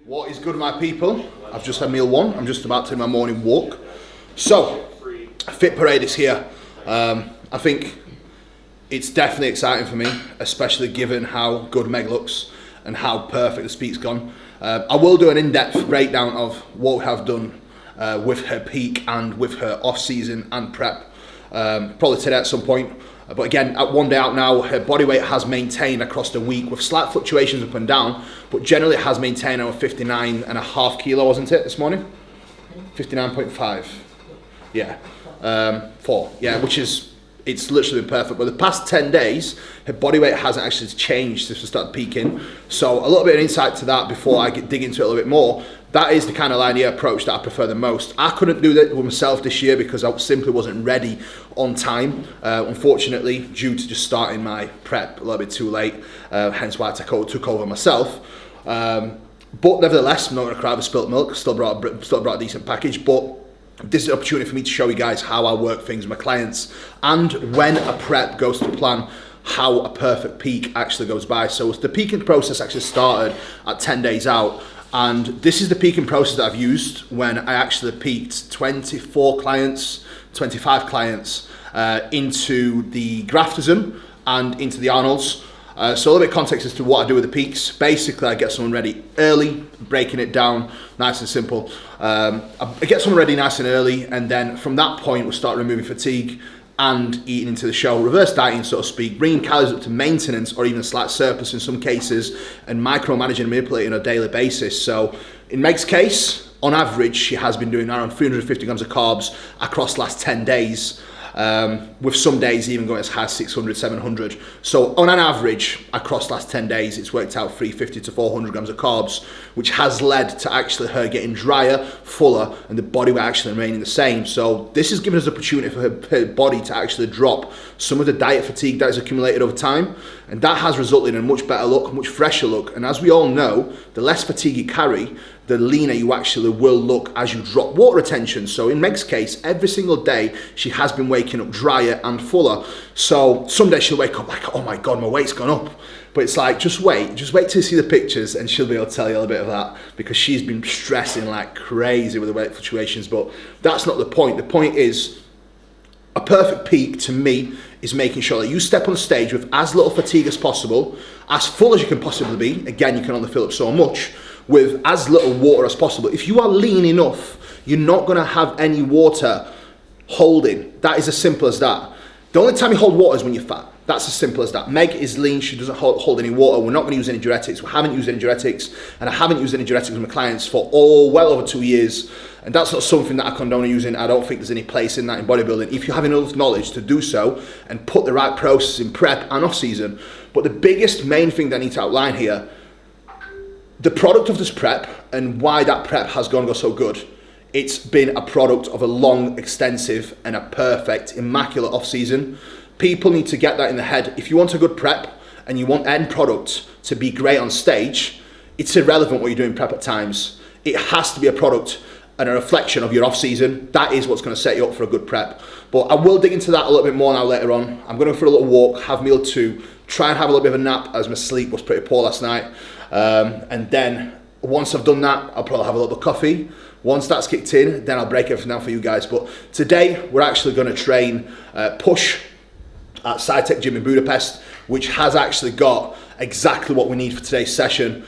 What is good, my people? I've just had meal one. I'm just about to do my morning walk. So, Fit Parade is here. I think it's definitely exciting for me, especially given how good Meg looks and how perfect the speak's gone. I will do an in-depth breakdown of what we have done with her peak and with her off-season and prep, probably today at some point. But again, at one day out now, her body weight has maintained across the week with slight fluctuations up and down, but generally it has maintained over 59.5 kilo, wasn't it, this morning? 59.5. Yeah. 4. Yeah, which is, it's literally been perfect. But the past 10 days, her body weight hasn't actually changed since we started peaking. So a little bit of insight to that before I dig into it a little bit more. That is the kind of linear approach that I prefer the most. I couldn't do that with myself this year because I simply wasn't ready on time, unfortunately, due to just starting my prep a little bit too late, hence why I took over myself. But nevertheless, I'm not going to cry over spilt milk, still brought a decent package, but this is an opportunity for me to show you guys how I work things with my clients and when a prep goes to plan, how a perfect peak actually goes by. So the peaking process actually started at 10 days out. And this is the peaking process that I've used when I actually peaked 24 clients, 25 clients into the Graftism and into the Arnolds. So a little bit of context as to what I do with the peaks. Basically, I get someone ready early, breaking it down, nice and simple. I get someone ready nice and early, and then from that point, we'll start removing fatigue and eating into the show, reverse dieting, so to speak, bringing calories up to maintenance or even a slight surplus in some cases, and micromanaging and manipulating on a daily basis. So in Meg's case, on average, she has been doing around 350 grams of carbs across the last 10 days, with some days even going as high as 600, 700. So on an average, across the last 10 days, it's worked out 350 to 400 grams of carbs, which has led to actually her getting drier, fuller, and the body weight actually remaining the same. So this has given us the opportunity for her body to actually drop some of the diet fatigue that has accumulated over time, and that has resulted in a much better look, much fresher look. And as we all know, the less fatigue you carry, the leaner you actually will look as you drop water retention. So in Meg's case, every single day, she has been waking up drier and fuller. So some days she'll wake up like, oh my God, my weight's gone up. But it's like, just wait till you see the pictures and she'll be able to tell you a little bit of that, because she's been stressing like crazy with the weight fluctuations. But that's not the point. The point is, a perfect peak to me is making sure that you step on stage with as little fatigue as possible, as full as you can possibly be. Again, you can only fill up so much, with as little water as possible. If you are lean enough, you're not going to have any water holding. That is as simple as that. The only time you hold water is when you're fat. That's as simple as that. Meg is lean, she doesn't hold any water. We're not going to use any diuretics. We haven't used any diuretics, and I haven't used any diuretics with my clients for well over 2 years. And that's not something that I condone using. I don't think there's any place in that in bodybuilding if you have enough knowledge to do so and put the right process in prep and off season. But the biggest main thing that I need to outline here, the product of this prep and why that prep has go so good, it's been a product of a long, extensive, and a perfect, immaculate off-season. People need to get that in the head. If you want a good prep and you want end product to be great on stage, it's irrelevant what you do in prep at times. It has to be a product and a reflection of your off-season. That is what's going to set you up for a good prep. But I will dig into that a little bit more now later on. I'm going to go for a little walk, have meal 2, try and have a little bit of a nap as my sleep was pretty poor last night. And then once I've done that, I'll probably have a little coffee. Once that's kicked in, then I'll break everything down for you guys. But today, we're actually going to train push at SciTech Gym in Budapest, which has actually got exactly what we need for today's session.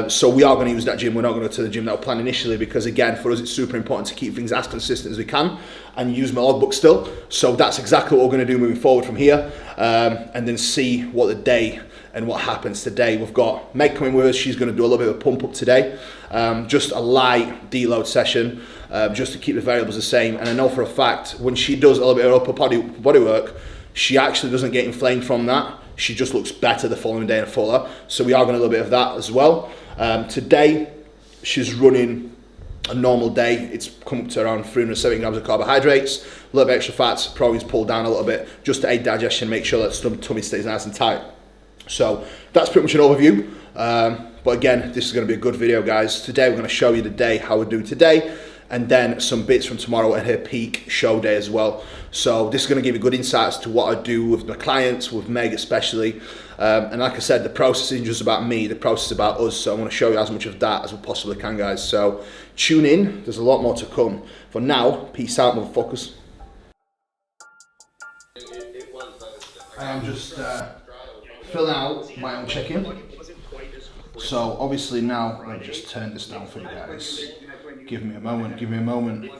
So we are going to use that gym. We're not going to go to the gym that we planned initially, because again, for us, it's super important to keep things as consistent as we can and use my logbook still. So that's exactly what we're going to do moving forward from here, and then see what the day and what happens today. We've got Meg coming with us. She's going to do a little bit of a pump up today, just a light deload session, just to keep the variables the same. And I know for a fact, when she does a little bit of upper body work, she actually doesn't get inflamed from that. She just looks better the following day and fuller. So we are going to do a little bit of that as well. Today, she's running a normal day. It's come up to around 370 grams of carbohydrates, a little bit extra fats, proteins pulled down a little bit, just to aid digestion, make sure that the tummy stays nice and tight. So that's pretty much an overview. But again, this is going to be a good video, guys. Today, we're going to show you the day, how we do today. and then some bits from tomorrow and her peak show day as well. So this is going to give you good insights to what I do with my clients, with Meg especially. And like I said, the process isn't just about me, the process is about us. So I want to show you as much of that as we possibly can, guys. So tune in, there's a lot more to come. For now, peace out, motherfuckers. I am just filling out my own check-in. So obviously now, let me just turn this down for you guys. Give me a moment.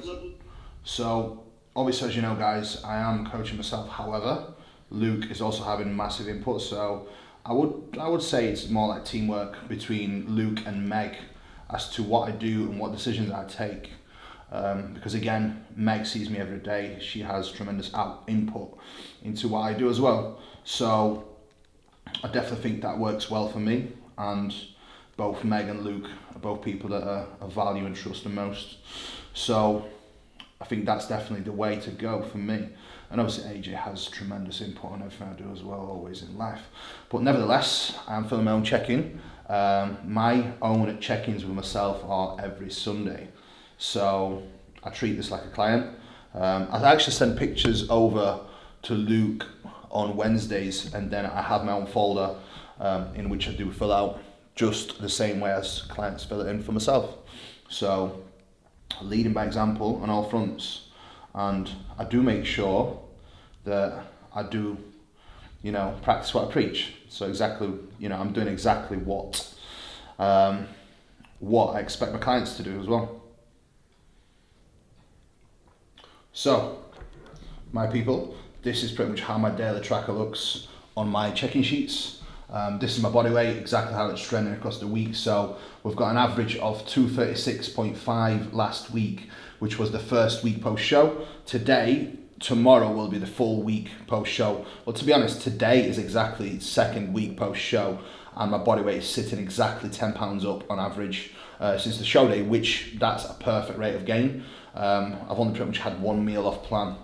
So obviously, as you know, guys, I am coaching myself. However, Luke is also having massive input. So I would say it's more like teamwork between Luke and Meg as to what I do and what decisions I take. Because again, Meg sees me every day. She has tremendous input into what I do as well. So I definitely think that works well for me. And both Meg and Luke are both people that I value and trust the most. So I think that's definitely the way to go for me. And obviously AJ has tremendous input on everything I do as well, always in life. But nevertheless, I'm filming my own check-in. My own check-ins with myself are every Sunday. So I treat this like a client. I actually send pictures over to Luke on Wednesdays, and then I have my own folder in which I do fill out just the same way as clients fill it in for myself. So leading by example on all fronts, and I do make sure that I do, practice what I preach. So exactly, I'm doing exactly what I expect my clients to do as well. So, my people, this is pretty much how my daily tracker looks on my check-in sheets. This is my body weight, exactly how it's trending across the week. So we've got an average of 236.5 last week, which was the first week post-show. Tomorrow will be the full week post-show. Well, to be honest, today is exactly second week post-show, and my body weight is sitting exactly 10 pounds up on average since the show day, which that's a perfect rate of gain. I've only pretty much had one meal off plan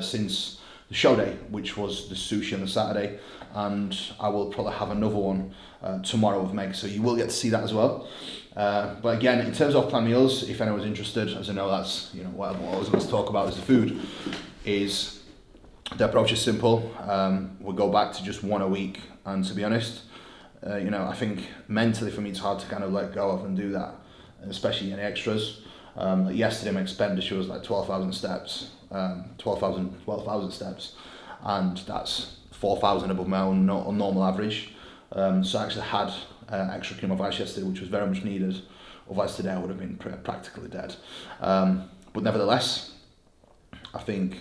since the show day, which was the sushi on the Saturday, and I will probably have another one tomorrow with Meg, so you will get to see that as well. But again, in terms of plan meals, if anyone's interested, as I know that's what I was going to talk about is the food, is the approach is simple. We'll go back to just one a week, and to be honest, I think mentally for me it's hard to kind of let go of and do that, especially any extras. Like yesterday my expenditure was like 12,000 steps, 12,000 steps, and that's 4,000 above my own normal average. So I actually had extra cream of ice yesterday, which was very much needed. Otherwise today I would have been practically dead. But nevertheless, I think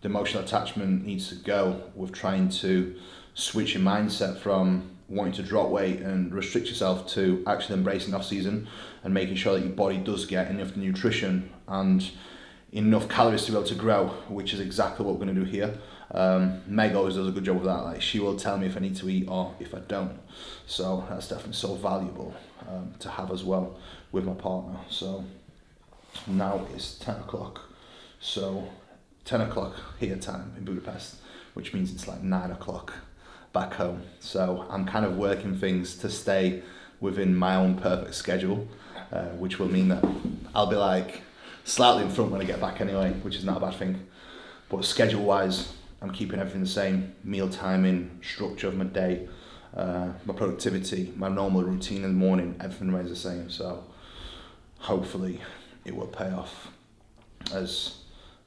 the emotional attachment needs to go with trying to switch your mindset from wanting to drop weight and restrict yourself to actually embracing off season and making sure that your body does get enough nutrition and enough calories to be able to grow, which is exactly what we're going to do here. Meg always does a good job of that. Like, she will tell me if I need to eat or if I don't. So that's definitely so valuable to have as well with my partner. So now it's 10 o'clock. So 10 o'clock here time in Budapest, which means it's like 9 o'clock back home. So I'm kind of working things to stay within my own perfect schedule, which will mean that I'll be like slightly in front when I get back anyway, which is not a bad thing. But schedule wise, I'm keeping everything the same. Meal timing, structure of my day, my productivity, my normal routine in the morning, everything remains the same. So hopefully it will pay off, as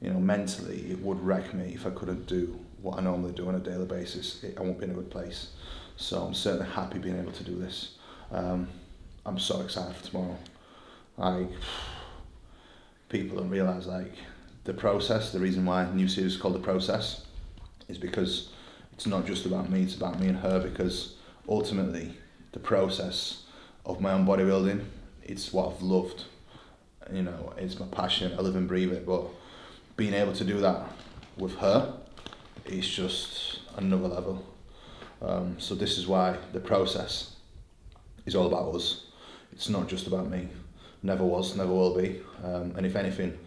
mentally it would wreck me if I couldn't do what I normally do on a daily basis. I won't be in a good place. So I'm certainly happy being able to do this. I'm so excited for tomorrow. People don't realise the process, the reason why a new series is called The Process is because it's not just about me, it's about me and her, because ultimately the process of my own bodybuilding, it's what I've loved. It's my passion, I live and breathe it, but being able to do that with her, it's just another level. So this is why The Process is all about us. It's not just about me. Never was, never will be. And if anything,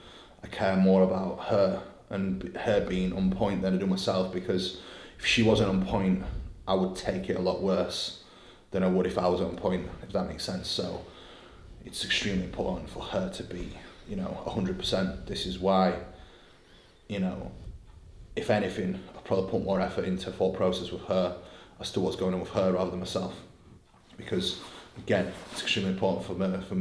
I care more about her and her being on point than I do myself, because if she wasn't on point, I would take it a lot worse than I would if I was on point, if that makes sense. So it's extremely important for her to be you know, 100%. This is why, you know, if anything, I'll probably put more effort into thought process with her as to what's going on with her rather than myself. Because, again, it's extremely important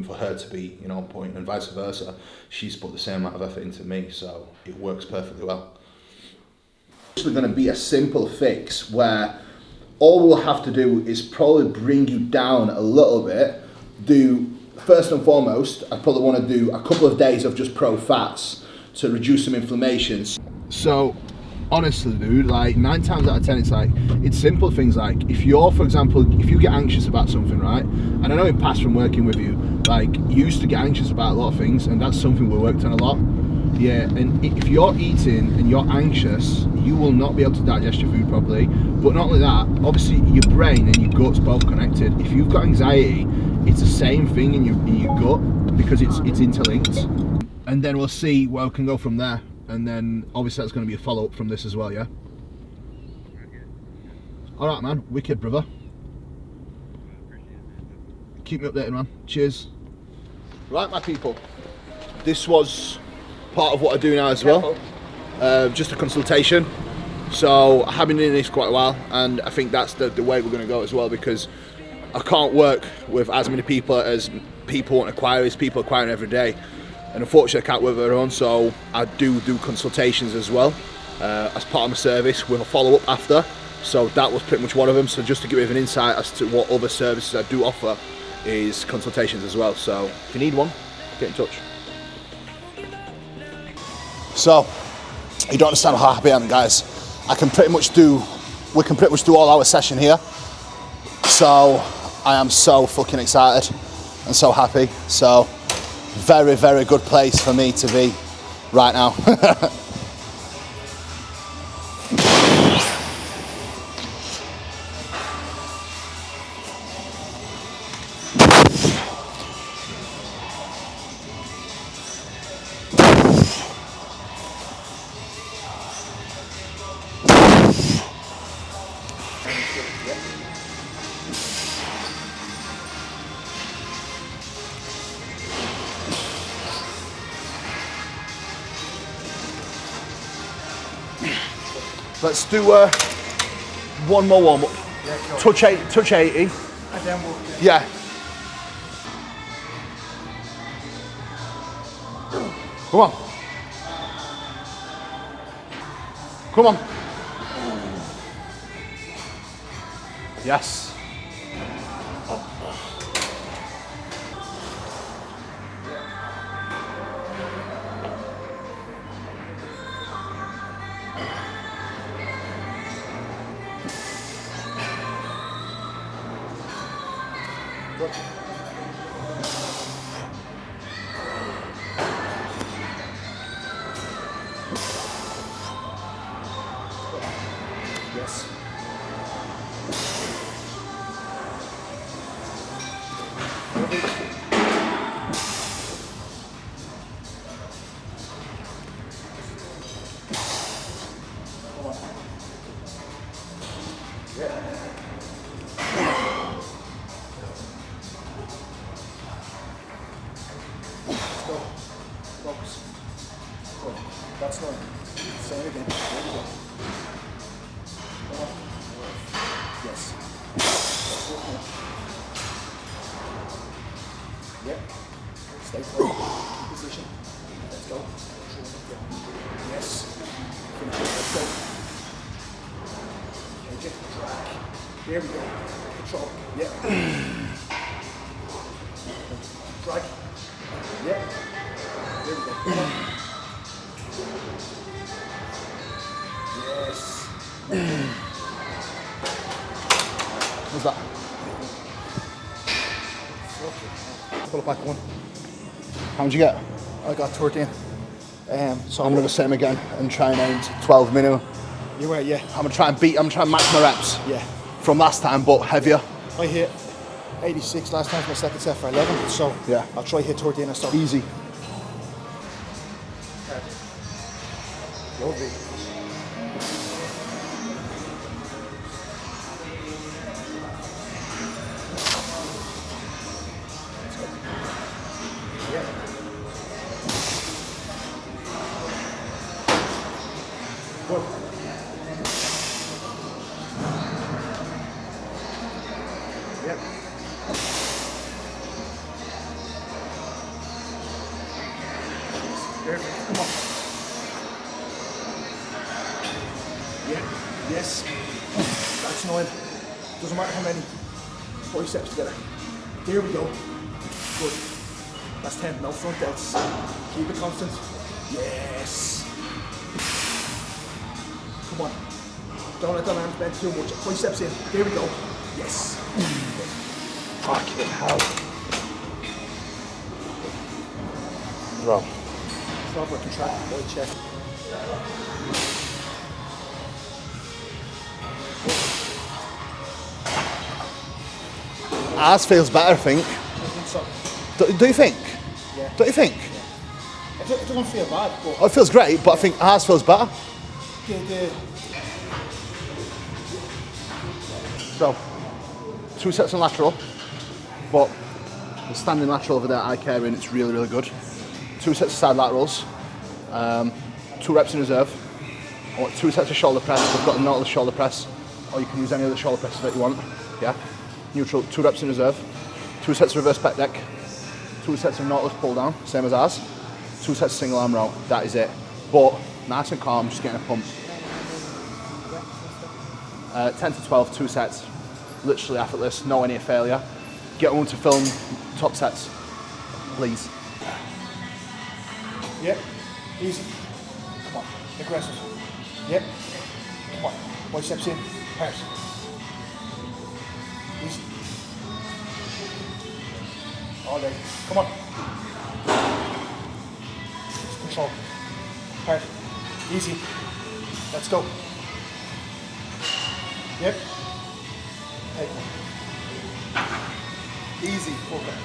for her to be, you know, on point, and vice versa. She's put the same amount of effort into me, so it works perfectly well. It's going to be a simple fix where all we'll have to do is probably bring you down a little bit. First and foremost, I probably want to do a couple of days of just pro fats to reduce some inflammations. So honestly, dude, like 9 times out of 10, it's simple things like, if you're, for example, if you get anxious about something, right? And I know in past from working with you, like, you used to get anxious about a lot of things, and that's something we worked on a lot. Yeah, and if you're eating and you're anxious, you will not be able to digest your food properly. But not only that, obviously your brain and your gut's both connected. If you've got anxiety, it's the same thing in your gut, because it's interlinked. And then we'll see where we can go from there. And then obviously that's going to be a follow-up from this as well, yeah? Alright, man, wicked, brother. Keep me updated, man. Cheers. Right, my people, this was part of what I do now as well. Just a consultation. So I have been doing this quite a while, and I think that's the way we're going to go as well, because I can't work with as many people as people want to acquire, as people acquiring every day. And unfortunately I can't work with everyone, so I do consultations as well as part of my service with a follow-up after. So that was pretty much one of them. So just to give you an insight as to what other services I do offer is consultations as well. So if you need one, get in touch. So you don't understand how happy I am, guys. We can pretty much do all our session here. So I am so fucking excited and so happy. So very, very good place for me to be right now. Let's do one more warm up. Yeah, touch 80. And then we'll, yeah. Come on. Come on. Yes. Yes. Focus. Good. That's not. Say it again. There we go. Yes. That's it now. Yep. Stay close. Keep position. Let's go. Yes. Finish it. Let's go. Okay, get the track. There we go. Control. Yep. Drag. Yep. There we go. Come on. Yes. What's that? Pull it back one. How much you get? I got 13. So I'm going to set him again and try and aim to 12 minimum. You were, yeah. I'm going to try and match my reps. Yeah. From last time, but heavier. I hit 86 last time for my second set for 11, so yeah. I'll try hit 13 or so. Easy. Lovely. Good. Yep. Perfect. Come on. Yeah. Yes. That's 9. Doesn't matter how many. Biceps together. There we go. Good. That's 10. No front delts. Keep it constant. Yes. Come on. Don't let the arms bend too much. Biceps in. There we go. Yes. Fucking hell. Bro. Proper contract my chest. Ours feels better, I think. I think so. Do you think? Yeah. Don't you think? It doesn't feel bad, but Oh, it feels great, but I think ours feels better. So, 2 sets on lateral, but the standing lateral over there I carry and it's really, really good. 2 sets of side laterals, 2 reps in reserve. I want 2 sets of shoulder press. We've got a Nautilus shoulder press, or you can use any other shoulder presses that you want. Yeah. Neutral, 2 reps in reserve. 2 sets of reverse pec deck. 2 sets of Nautilus pull down, same as ours. 2 sets of single arm row. That is it. But nice and calm, just getting a pump. 10 to 12, 2 sets. Literally effortless, no any failure. Get on to film top sets, please. Yep. Easy. Come on. Aggressive. Yep. Come on. Biceps in. Hard. Easy. All day. Come on. Control. Hard. Easy. Let's go. Yep. Take one. Easy. Okay.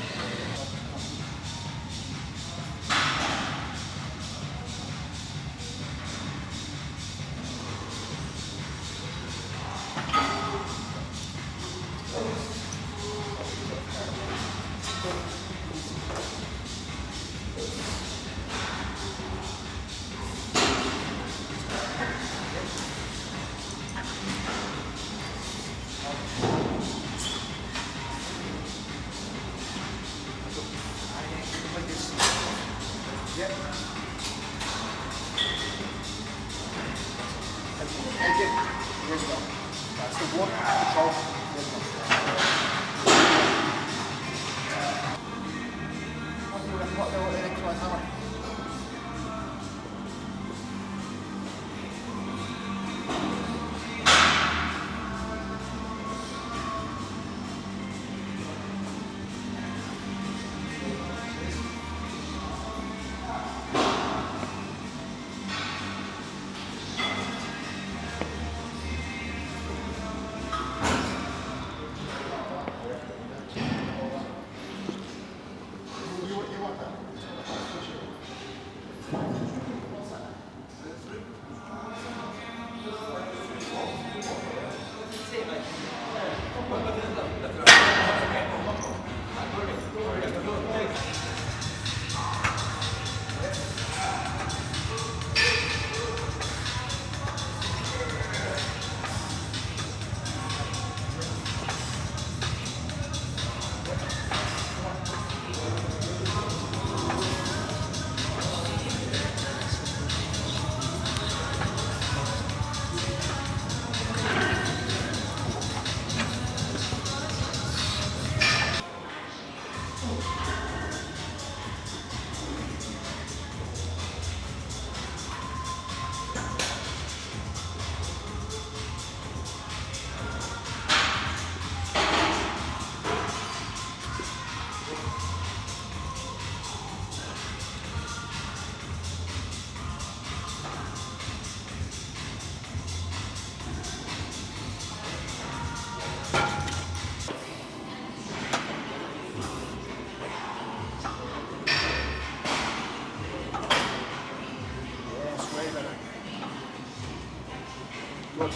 Good.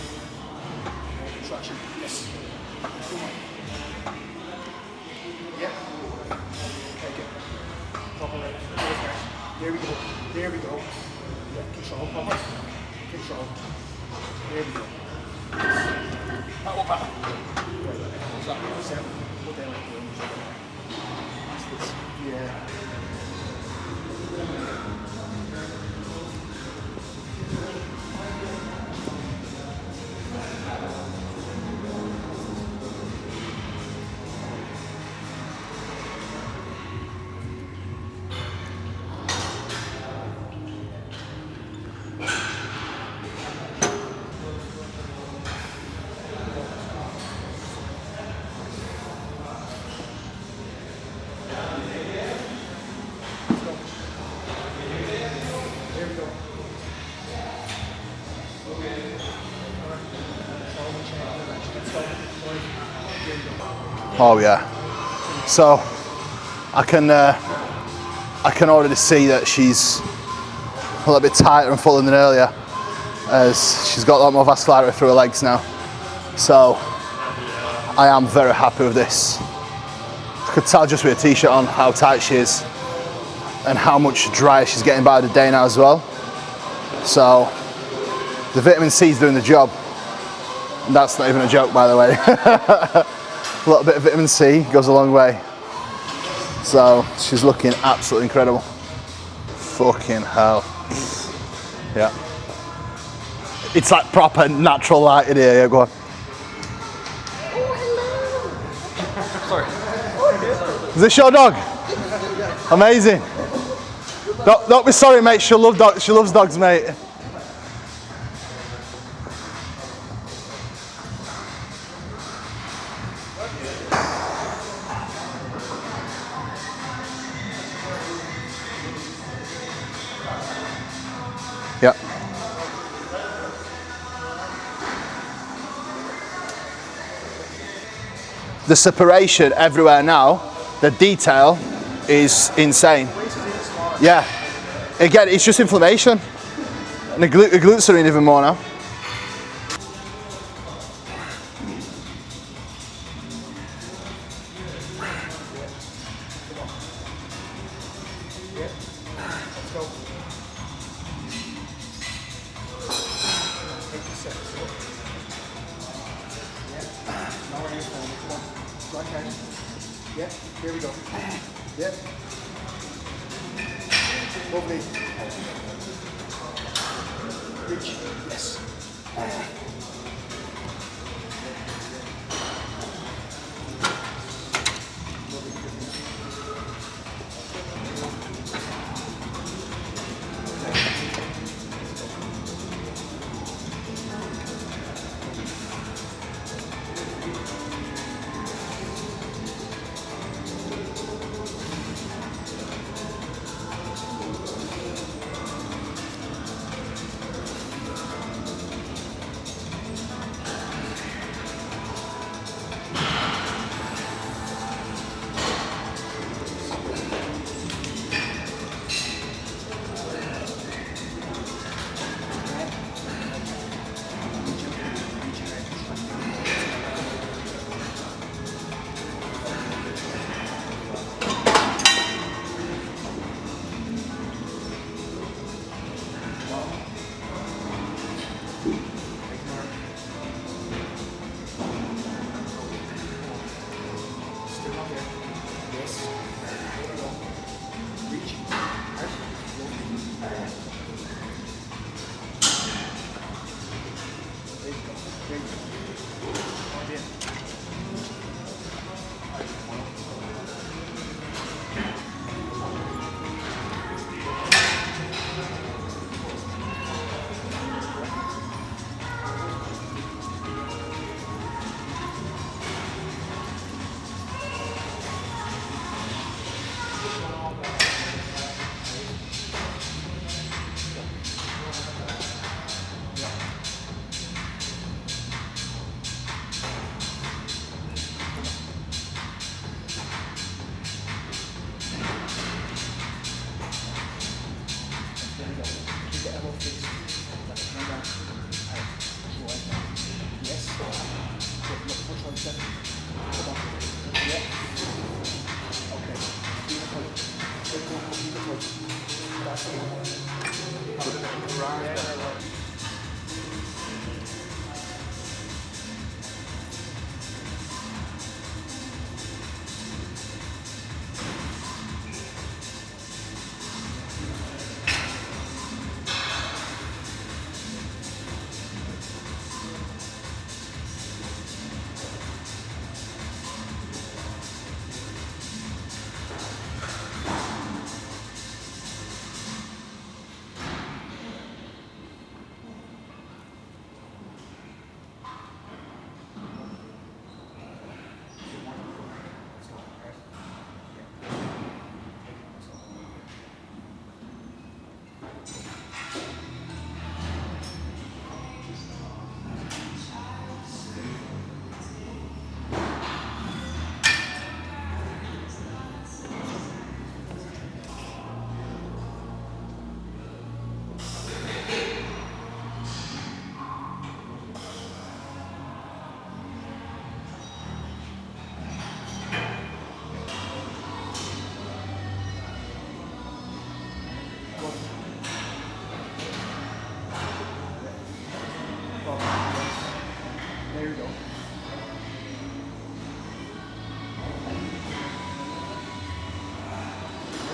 Traction. Yes. Come on. Yep. Take it. Drop it right. There we go. There we go. Yeah. Control. Come on. Control. There we go. Power, power. What's that? 7. Put down like this. Yeah. Oh yeah. So I can already see that she's a little bit tighter and fuller than earlier, as she's got a lot more vascularity through her legs now. So I am very happy with this. I could tell just with a t-shirt on how tight she is and how much drier she's getting by the day now as well. So the vitamin C is doing the job. That's not even a joke, by the way. A little bit of vitamin C goes a long way. So she's looking absolutely incredible. Fucking hell. Yeah. It's like proper natural light in here. Yeah, go on. Sorry. Is this your dog? Amazing. Don't be sorry, mate. She loves dogs. She loves dogs, mate. Yeah. The separation everywhere now, the detail is insane. Yeah. Again, it's just inflammation. And the glutes are in even more now. Yeah, here we go. Yeah. Lovely. Reach. Yes.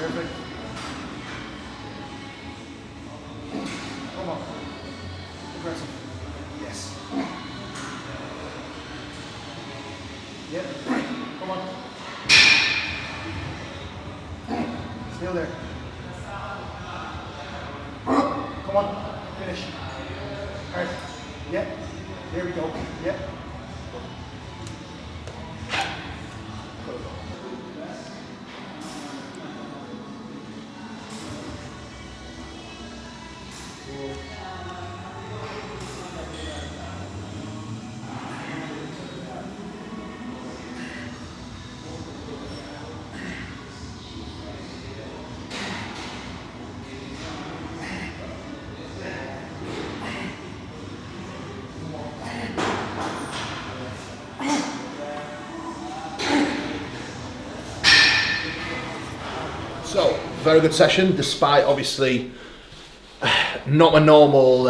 Perfect. Come on. Aggressive. Yes. Yep. Come on. Still there. Come on. Finish. All right. Yep. There we go. Yep. So, very good session, despite obviously not my normal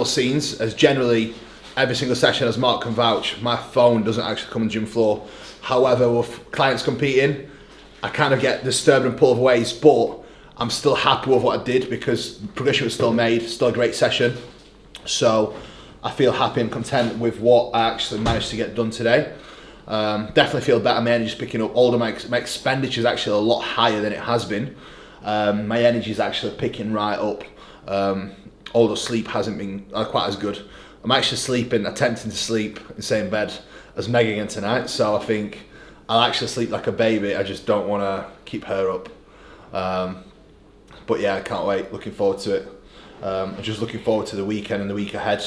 scenes, as generally every single session, as Mark can vouch, my phone doesn't actually come on the gym floor. However, with clients competing, I kind of get disturbed and pulled ways, but I'm still happy with what I did because progression was still made, still a great session. So I feel happy and content with what I actually managed to get done today. Definitely feel better. My energy's picking up. Although my expenditure is actually a lot higher than it has been. My energy is actually picking right up. Although sleep hasn't been quite as good. I'm actually attempting to sleep in the same bed as Meg again tonight. So I think I'll actually sleep like a baby. I just don't want to keep her up. But yeah, I can't wait. Looking forward to it. I'm just looking forward to the weekend and the week ahead.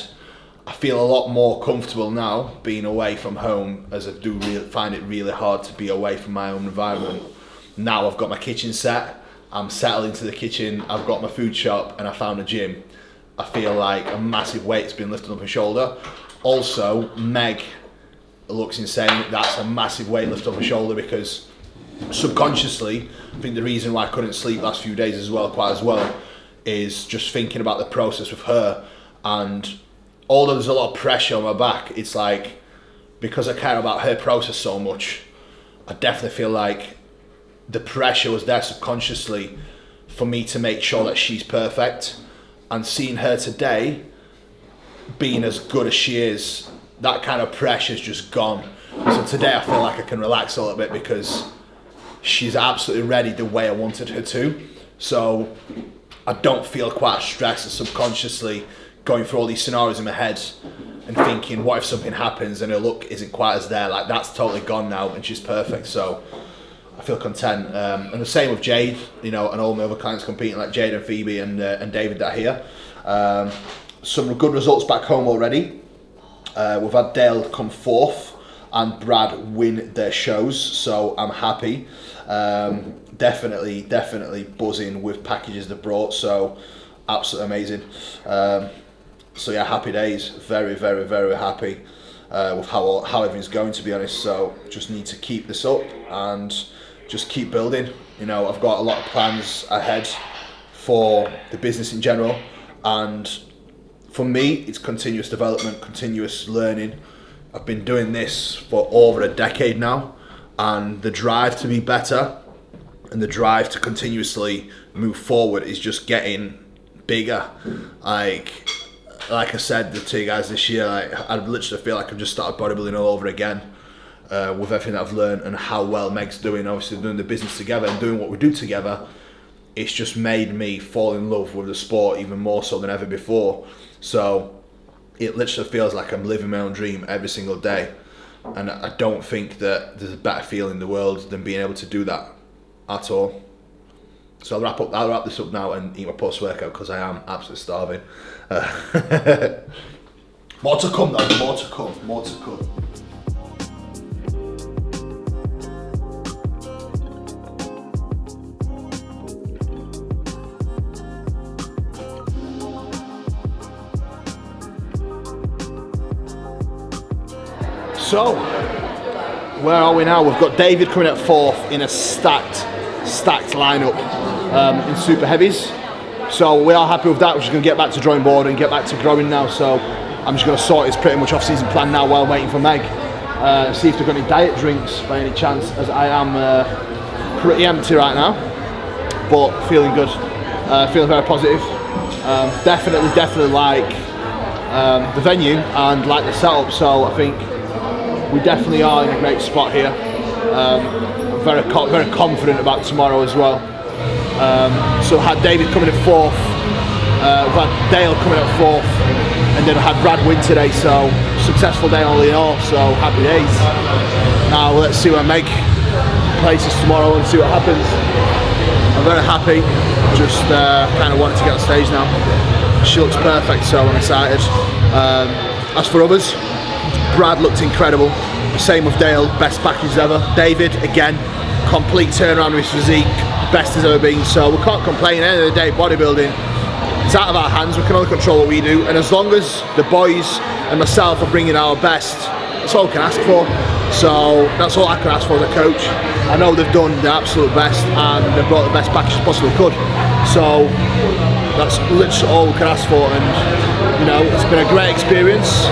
I feel a lot more comfortable now being away from home, as I do find it really hard to be away from my own environment. Now I've got my kitchen set, I'm settled into the kitchen, I've got my food shop and I found a gym. I feel like a massive weight's been lifted off my shoulder. Also, Meg looks insane. That's a massive weight lifted off my shoulder because subconsciously, I think the reason why I couldn't sleep last few days as well is just thinking about the process with her. And although there's a lot of pressure on my back, it's like, because I care about her process so much, I definitely feel like the pressure was there subconsciously for me to make sure that she's perfect. And seeing her today being as good as she is, that kind of pressure's just gone. So today I feel like I can relax a little bit because she's absolutely ready the way I wanted her to. So I don't feel quite stressed and subconsciously going through all these scenarios in my head and thinking, what if something happens and her look isn't quite as there? Like, that's totally gone now and she's perfect. So I feel content. And the same with Jade, you know, and all my other clients competing, like Jade and Phoebe and David that are here. Some good results back home already. We've had Dale come fourth and Brad win their shows, so I'm happy. Definitely buzzing with packages they brought, so absolutely amazing. So yeah, happy days. Very happy with how everything's going, to be honest. So just need to keep this up and just keep building. You know, I've got a lot of plans ahead for the business in general, and for me, it's continuous development, continuous learning. I've been doing this for over a decade now, and the drive to be better and the drive to continuously move forward is just getting bigger. Like I said to you guys this year, I literally feel like I've just started bodybuilding all over again with everything that I've learned and how well Meg's doing, obviously doing the business together and doing what we do together. It's just made me fall in love with the sport even more so than ever before. So it literally feels like I'm living my own dream every single day. And I don't think that there's a better feeling in the world than being able to do that at all. So I'll wrap this up now and eat my post-workout because I am absolutely starving. More to come though, more to come. So, where are we now? We've got David coming at fourth in a stacked lineup in super heavies. So we are happy with that. We're just going to get back to drawing board and get back to growing now. So I'm just going to sort his pretty much off-season plan now while waiting for Meg. See if they've got any diet drinks by any chance, as I am pretty empty right now, but feeling good, feeling very positive. Definitely like the venue and like the setup, so I think we definitely are in a great spot here. I'm very confident about tomorrow as well. So I had David coming at 4th, we've had Dale coming at 4th, and then I had Brad win today, so successful day all in all, so happy days. Now let's see what I make places tomorrow and see what happens. I'm very happy, just kind of wanted to get on stage now. She looks perfect, so I'm excited. As for others, Brad looked incredible, same with Dale, best packages ever. David, again, complete turnaround with his physique, best has ever been, so we can't complain. At the end of the day, bodybuilding, it's out of our hands, we can only control what we do, and as long as the boys and myself are bringing our best, that's all I can ask for. So that's all I can ask for as a coach. I know they've done the absolute best and they've brought the best package possibly could. So that's literally all we can ask for, and you know, it's been a great experience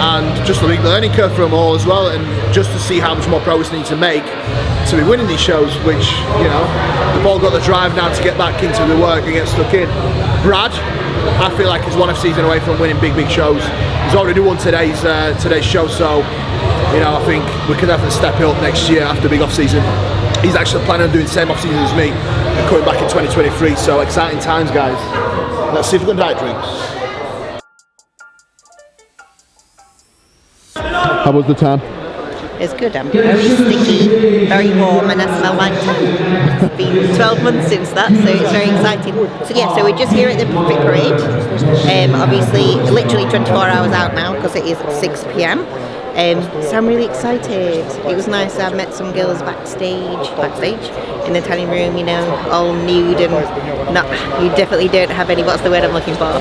and just a big learning curve for them all as well, and just to see how much more progress they need to make to be winning these shows, which, you know, they've all got the drive now to get back into the work and get stuck in. Brad, I feel like he's one season away from winning big shows. He's already won today's show, so you know, I think we can definitely step it up next year after a big off season. He's actually planning on doing the same off season as me and coming back in 2023, so exciting times, guys. Let's see if we can diet drinks. How was the tan? It's good. I'm very sticky, very warm, and I smell like tan. It's been 12 months since that, so it's very exciting. So yeah, so we're just here at the Fit Parade. Obviously, literally 24 hours out now because it is 6 p.m. So I'm really excited. It was nice. I met some girls backstage in the tanning room. You know, all nude and not. You definitely don't have any. What's the word I'm looking for?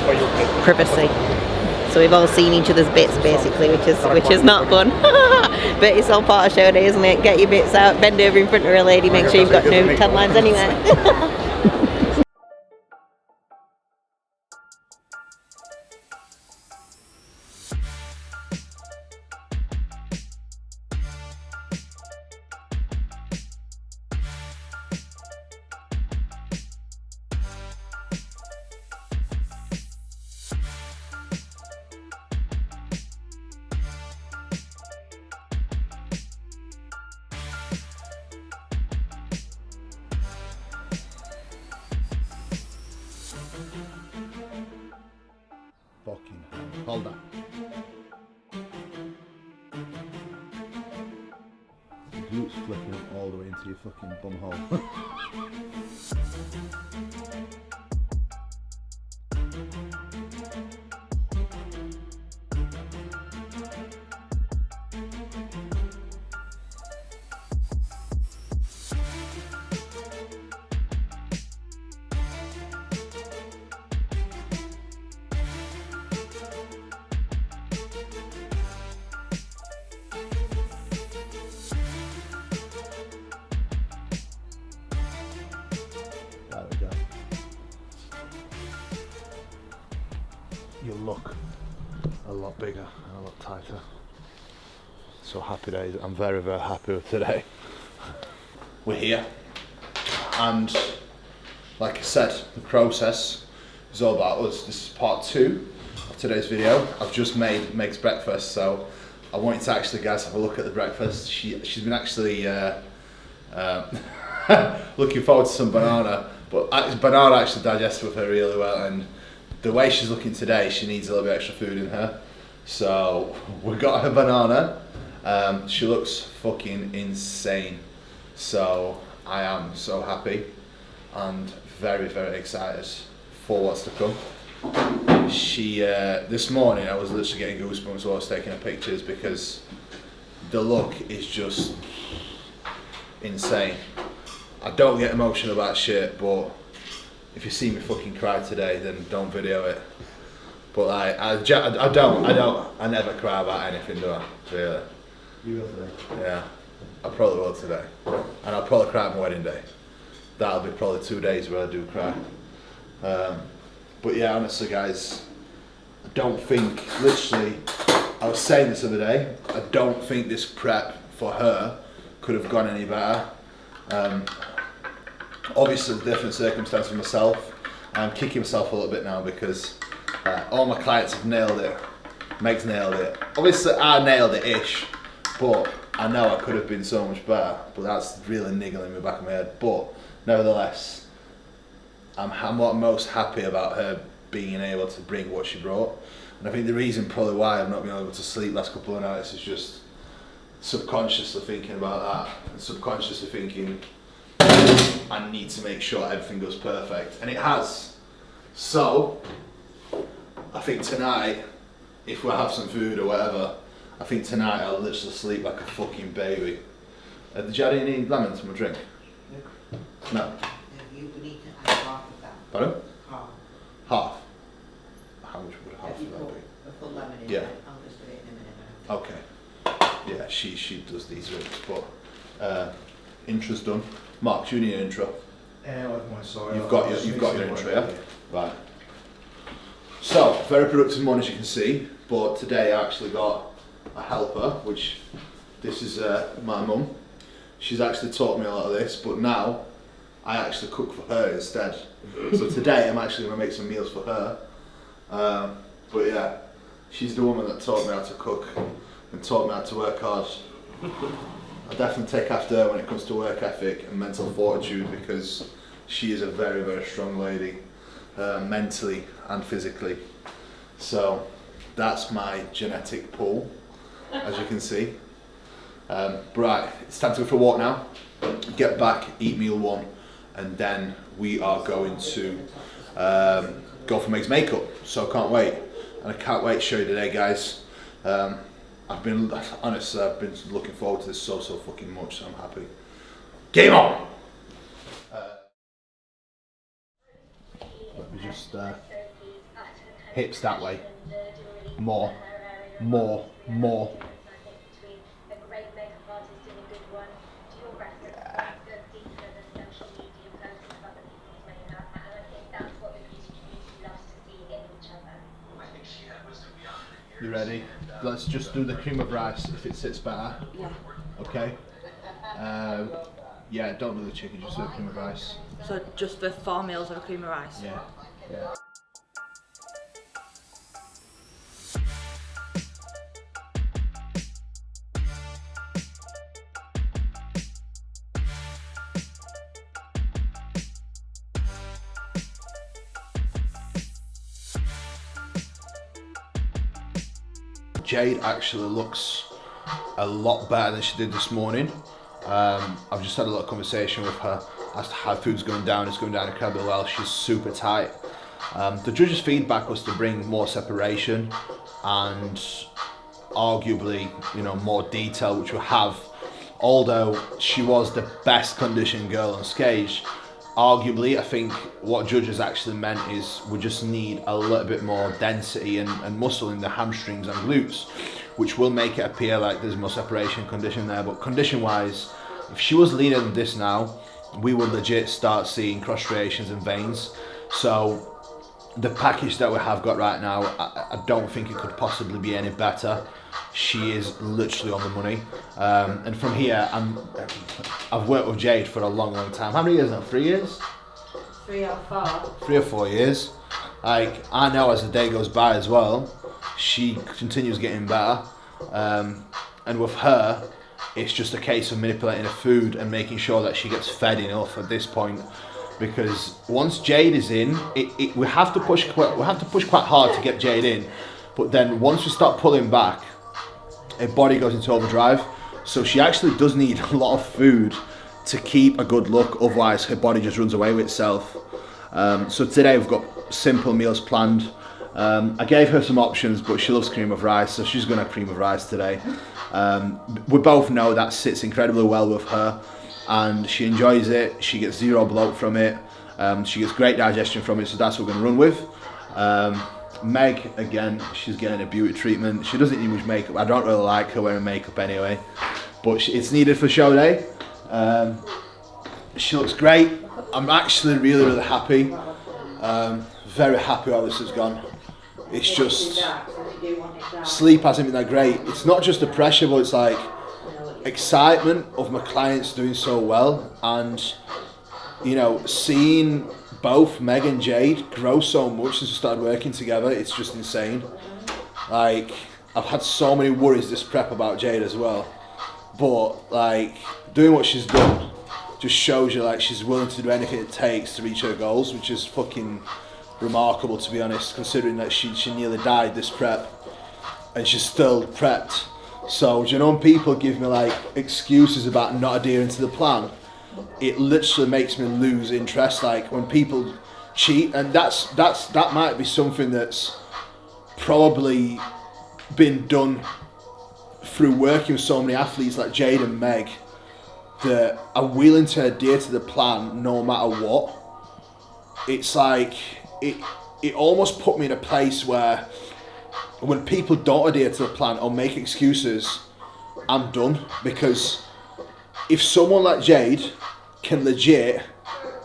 Privacy. So we've all seen each other's bits basically, which is not fun. But it's all part of show day, isn't it? Get your bits out, bend over in front of a lady, make sure you've got no tan lines anywhere. Fucking hold that. Glutes flipping all the way into your fucking bum hole. There we go. You look a lot bigger and a lot tighter. So happy days. I'm very happy with today. We're here, and like I said, the process is all about us. This is part 2 of today's video. I've just made Meg's breakfast, so I want you to actually, guys, have a look at the breakfast. She's been actually looking forward to some banana, but banana actually digests with her really well, and the way she's looking today, she needs a little bit extra food in her. So we got her banana. She looks fucking insane. So I am so happy and very excited for what's to come. She this morning I was literally getting goosebumps while I was taking her pictures because the look is just insane. I don't get emotional about shit, but if you see me fucking cry today, then don't video it. But I never cry about anything, do I? Really? You will today. Yeah, I probably will today. And I'll probably cry on my wedding day. That'll be probably 2 days where I do cry. But yeah, honestly guys, I don't think, literally, I was saying this the other day, I don't think this prep for her could have gone any better. obviously different circumstance for myself. I'm kicking myself a little bit now because all my clients have nailed it. Meg's nailed it. Obviously I nailed it ish, but I know I could have been so much better, but that's really niggling me back in my head. But nevertheless, I'm most happy about her being able to bring what she brought. And I think the reason probably why I've not been able to sleep last couple of nights is just subconsciously thinking about that, and subconsciously thinking I need to make sure everything goes perfect, and it has. So I think tonight, if we have some food or whatever, I think tonight I'll literally sleep like a fucking baby. Did you add any lemon to my drink? No. You need to add half of that. Pardon? Half. Half. How much would half Have you of that put be? a full lemon in Yeah. there? I'll just put it in a minute. Okay. Yeah, she does these ribs, but intro's done. Mark, do you need an intro? You've got your intro, yeah? Right. So, very productive morning as you can see, but today I actually got a helper, which this is my mum. She's actually taught me a lot of this, but now I actually cook for her instead. So today I'm actually going to make some meals for her. But yeah, she's the woman that taught me how to cook and taught me how to work hard. I definitely take after her when it comes to work ethic and mental fortitude, because she is a very, very strong lady, mentally and physically. So that's my genetic pool, as you can see. Right, it's time to go for a walk now, get back, eat meal one, and then we are going to go for Meg's makeup. So I can't wait, and I can't wait to show you today, guys. I've been looking forward to this so fucking much, so I'm happy. Game on! Let me just hips that way. More. You ready? Let's just do the cream of rice if it sits better. Yeah. Okay. Yeah, don't do the chicken, just do the cream of rice. So just the 4 meals of a cream of rice? Yeah. Yeah. Jade actually looks a lot better than she did this morning. I've just had a little conversation with her as to how food's going down. It's going down incredibly well. She's super tight. The judges' feedback was to bring more separation and arguably, more detail, which we have. Although she was the best conditioned girl on stage, arguably, I think what judges actually meant is we just need a little bit more density and muscle in the hamstrings and glutes, which will make it appear like there's more separation condition there. But condition wise, if she was leaner than this now, we would legit start seeing cross striations and veins. So the package that we have got right now, I don't think it could possibly be any better. She is literally on the money. And from here, I've worked with Jade for a long time. How many years now? 3 years? 3 or 4. 3 or 4 years. Like, I know as the day goes by as well, she continues getting better. And with her, it's just a case of manipulating her food and making sure that she gets fed enough at this point. Because once Jade is in, we have to push quite hard to get Jade in. But then once we start pulling back, her body goes into overdrive. So she actually does need a lot of food to keep a good look. Otherwise, her body just runs away with itself. So today we've got simple meals planned. I gave her some options, but she loves cream of rice, so she's going to have cream of rice today. We both know that sits incredibly well with her, and she enjoys it. She gets zero bloat from it. She gets great digestion from it, so that's what we're going to run with. Meg, again, she's getting a beauty treatment. She doesn't need much makeup. I don't really like her wearing makeup anyway, but it's needed for show day. She looks great. I'm actually really happy. Very happy how this has gone. It's just, sleep hasn't been that great. It's not just the pressure, but it's like excitement of my clients doing so well, and you know, seeing both Meg and Jade grow so much since we started working together, it's just insane. Like, I've had so many worries this prep about Jade as well, but like doing what she's done just shows you like she's willing to do anything it takes to reach her goals, which is fucking remarkable, to be honest, considering that she nearly died this prep and she's still prepped. So, you know, when people give me like excuses about not adhering to the plan, it literally makes me lose interest. Like when people cheat, and that might be something that's probably been done through working with so many athletes like Jade and Meg that are willing to adhere to the plan no matter what. It's like it almost put me in a place where when people don't adhere to the plan or make excuses, I'm done. Because if someone like Jade can legit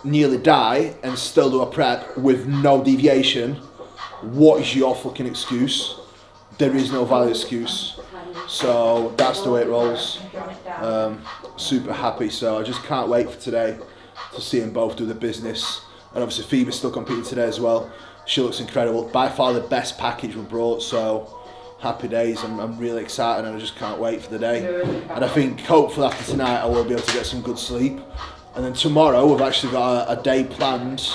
nearly die and still do a prep with no deviation, what is your fucking excuse? There is no valid excuse. So that's the way it rolls. Super happy. So I just can't wait for today to see them both do the business. And obviously Phoebe's still competing today as well. She looks incredible. By far the best package we brought. So happy days. I'm really excited and I just can't wait for the day. And I think hopefully after tonight I will be able to get some good sleep. And then tomorrow we've actually got a day planned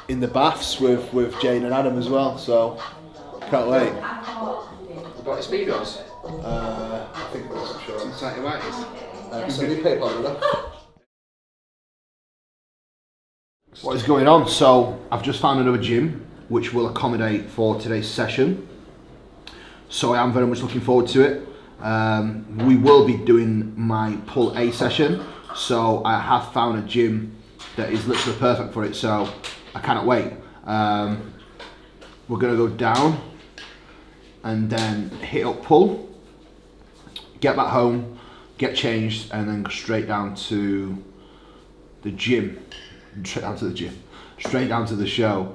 in the baths with Jane and Adam as well. So can't wait. Got his speedos? I think it was, I'm sure. Some tighty whities. So we pay What is going on? So I've just found another gym which will accommodate for today's session. So I am very much looking forward to it. We will be doing my pull A session. So I have found a gym that is literally perfect for it. So I cannot wait. We're gonna go down and then hit up pull, get back home, get changed, and then go straight down to the gym. Straight down to the show.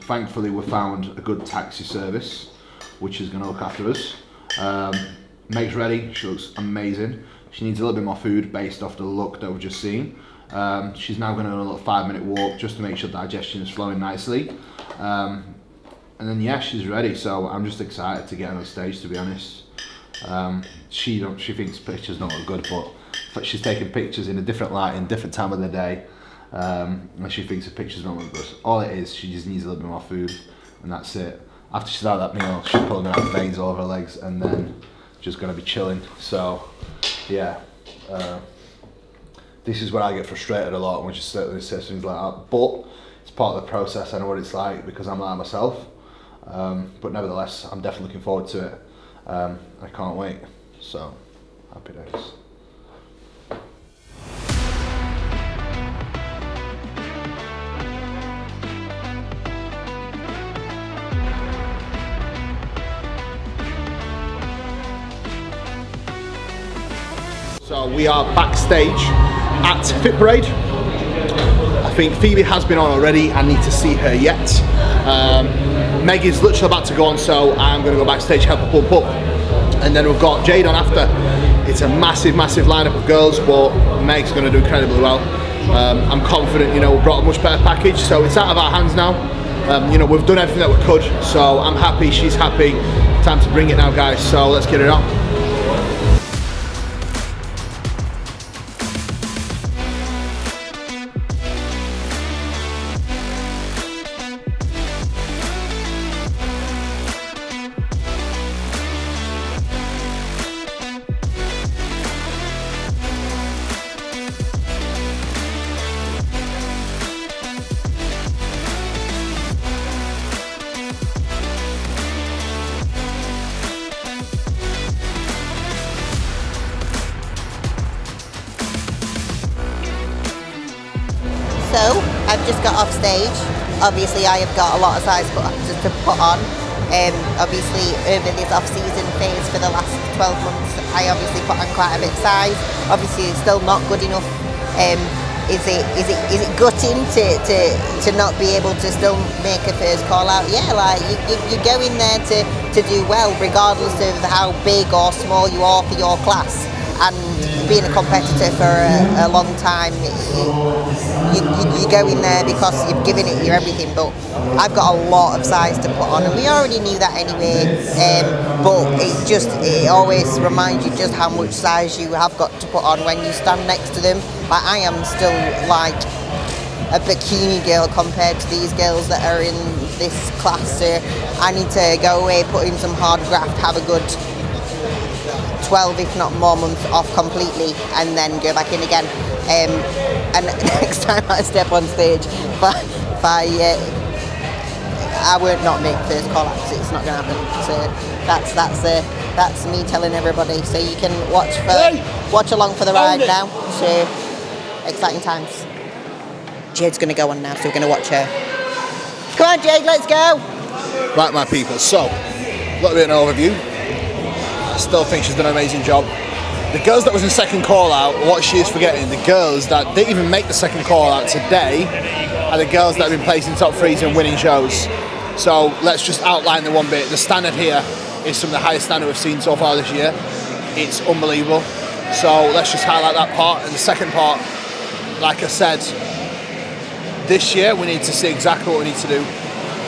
Thankfully we found a good taxi service which is going to look after us. Meg's ready, she looks amazing. She needs a little bit more food based off the look that we've just seen. She's now going to do a little 5-minute walk just to make sure digestion is flowing nicely. And then yeah, she's ready, so I'm just excited to get on the stage, to be honest. She thinks pictures don't look good, but she's taking pictures in a different light, in a different time of the day. And she thinks the pictures don't look good. All it is, she just needs a little bit more food, and that's it. After she's had that meal, she's pulling out veins all over her legs, and then just gonna be chilling. So yeah, this is where I get frustrated a lot when she says things like that, but it's part of the process. I know what it's like because I'm like myself. But nevertheless, I'm definitely looking forward to it. I can't wait. So happy days. So we are backstage at Fit Parade. I think Phoebe has been on already. I need to see her yet. Meg is literally about to go on, so I'm going to go backstage, help her pump up. And then we've got Jade on after. It's a massive, massive lineup of girls, but Meg's going to do incredibly well. I'm confident, you know, we brought a much better package, so it's out of our hands now. You know, we've done everything that we could, so I'm happy, she's happy. Time to bring it now, guys, so let's get it on. So, I've just got off stage. Obviously, I have got a lot of size to put on. Obviously, over this off-season phase for the last 12 months, I obviously put on quite a bit of size. Obviously, it's still not good enough. Is it gutting to not be able to still make a first call out? Yeah, like you go in there to do well, regardless of how big or small you are for your class. and being a competitor for a long time, you go in there because you've given it your everything, but I've got a lot of size to put on, and we already knew that anyway, but it always reminds you just how much size you have got to put on when you stand next to them. Like, I am still like a bikini girl compared to these girls that are in this class, so I need to go away, put in some hard graft, have a good 12 if not more months off completely, and then go back in again. And next time I step on stage, I won't not make first call outs. It's not going to happen. So that's me telling everybody. So you can watch along for the ride now. So exciting times. Jade's going to go on now, so we're going to watch her. Come on, Jade, let's go. Right, my people. So a little bit of an overview. I still think she's done an amazing job. The girls that was in second call out, what she is forgetting, the girls that didn't even make the second call out today are the girls that have been placing top threes and winning shows. So let's just outline the one bit. The standard here is some of the highest standard we've seen so far this year. It's unbelievable. So let's just highlight that part. And the second part, like I said, this year we need to see exactly what we need to do.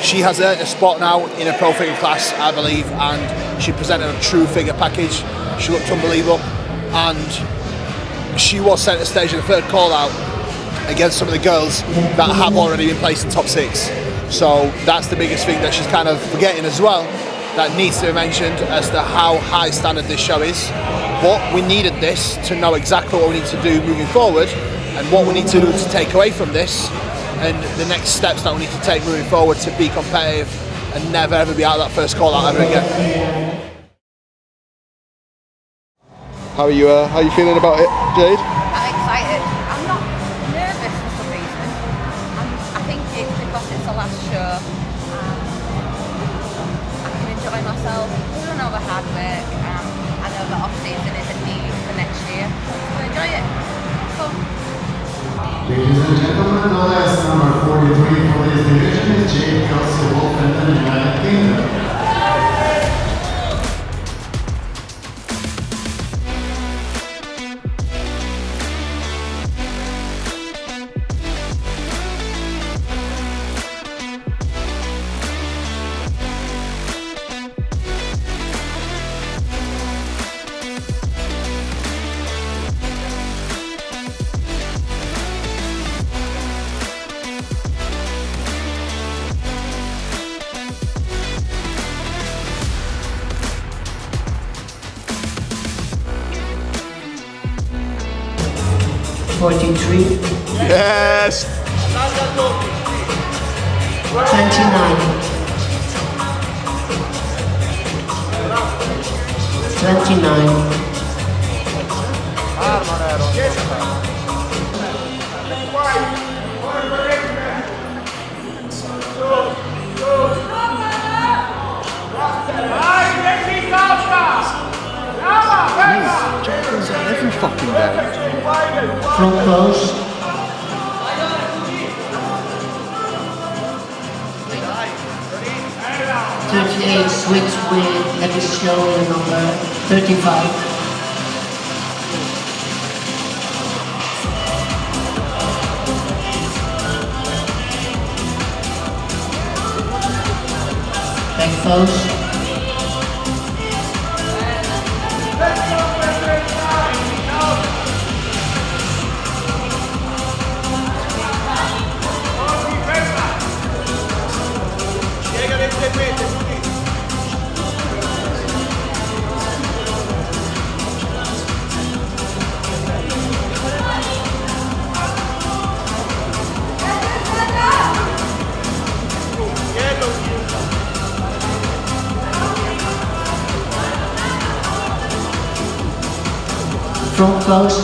She has earned a spot now in a pro figure class, I believe, and she presented a true figure package. She looked unbelievable, and she was centre stage in the third call out against some of the girls that have already been placed in top 6. So that's the biggest thing that she's kind of forgetting as well, that needs to be mentioned as to how high standard this show is. But we needed this to know exactly what we need to do moving forward, and what we need to do to take away from this, and the next steps that we need to take moving forward to be competitive and never ever be out of that first call out ever again. How are you feeling about it, Jade? I'm excited. I'm not nervous for some reason. I think it's because it's the last show. I can enjoy myself. We've done all the hard work. I know that off season is a need for next year. So enjoy it. Cool. Ladies and gentlemen, the last number 43 for this division is Jade Kelsey-Wolf from the United Kingdom. Yes! Champions are every fucking day. Front close. Switch with additional number 35. Back close. Front close.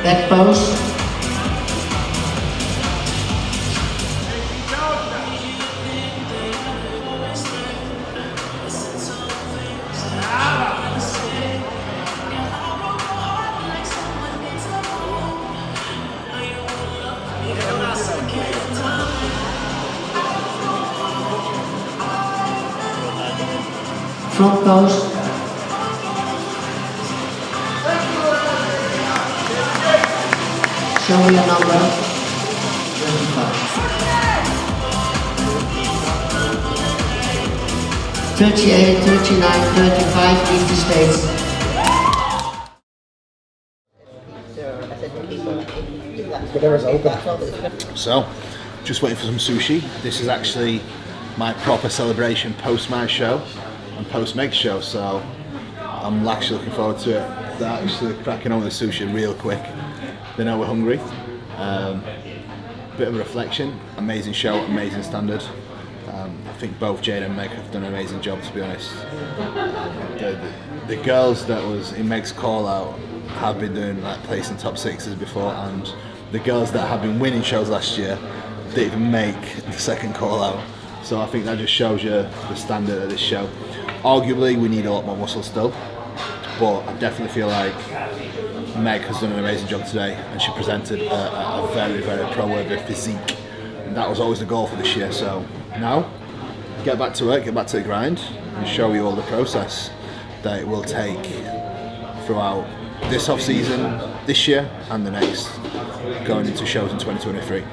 Back post. front toes. Show me a number. 38, 39, 35, 50 states. So, just waiting for some sushi. This is actually my proper celebration post my show and post Meg's show, so I'm actually looking forward to it. They're actually cracking on with the sushi real quick. They know we're hungry. Bit of a reflection. Amazing show, amazing standard. I think both Jade and Meg have done an amazing job, to be honest. The girls that was in Meg's call out have been doing like placing top sixes before, and the girls that have been winning shows last year didn't even make the second call out. So I think that just shows you the standard of this show. Arguably we need a lot more muscle still, but I definitely feel like Meg has done an amazing job today, and she presented a very, very pro-worthy physique. And that was always the goal for this year. So now, get back to work, get back to the grind, and show you all the process that it will take throughout this off-season, this year, and the next, going into shows in 2023.